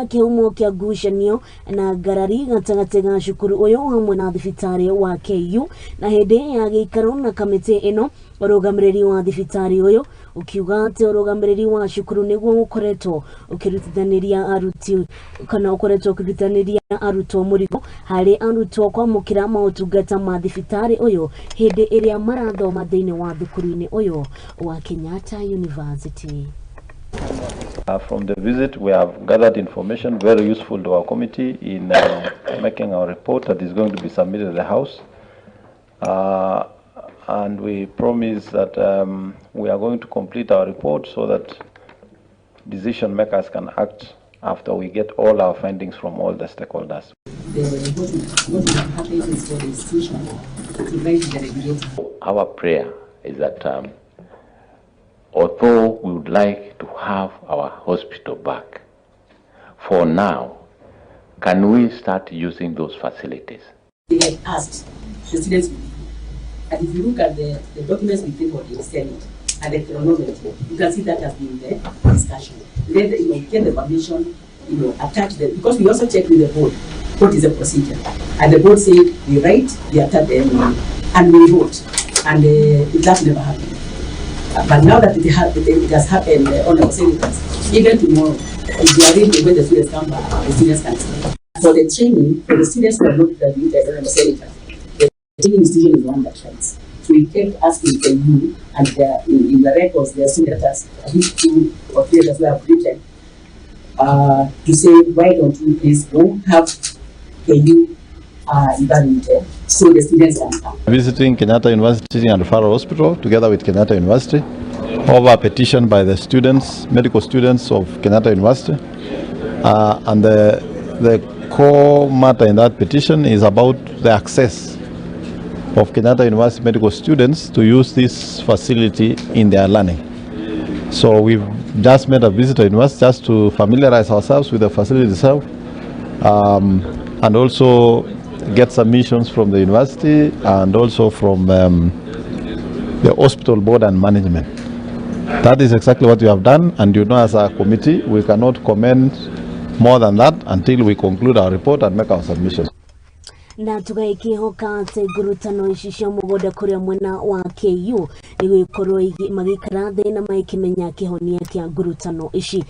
kia KIHUMO kia ngucanio na ngarari gatagati ga cukuru uyu hamwe na thibitari wa KU na hindi ya GIIKARO na kamiti ino urugamiriri wa thibitari uyu ukiuga ati urugamiriri wa cukuru niguo ukoretwo ukirutithaniria aruti kana ukoretwo ukirutithaniria arutwo murigo hari arutwo kwamukira mautungata ma thibitari uyu hindi iria marathoma thiini wa thukuru-ini uyu wa Kenyatta University. From the visit, we have gathered information very useful to our committee in making our report that is going to be submitted to the House. And we promise that we are going to complete our report so that decision makers can act after we get all our findings from all the stakeholders. What happens is for the institution to raise the regulator. Our prayer is that although we would like to have our hospital back, for now, can we start using those facilities? They had asked the students, and if you look at the documents we tabled in the Senate and the chronology, you can see that has been the discussion. Then get the permission, attach them, because we also checked with the board what is the procedure, and the board said we write, we attach them, and we vote, and that never happened. But now that it has happened on our senators, even tomorrow, if they are ready when the students come back, the students can stay. For the training, for the students who are not graduated and the senators, the training institution is one that tries. So we kept asking KU, and in the records, there are senators, at least 2 or 3 others who have written, to say, why don't we please go have KU evaluated so the students can come. Visiting Kenyatta University and Referral Hospital together with Kenyatta University over a petition by the students, medical students of Kenyatta University. And the core matter in that petition is about the access of Kenyatta University medical students to use this facility in their learning. So we've just made a visit to university just to familiarize ourselves with the facility itself and also get submissions from the university and also from the hospital board and management. That is exactly what we have done, and as a committee we cannot comment more than that until we conclude our report and make our submissions. Na tugaikihoka ati Ngurutano Cia Mugunda Ku mwena wa KU niguikorwo magikara thina maikimenya kihonia kia ngurutano ici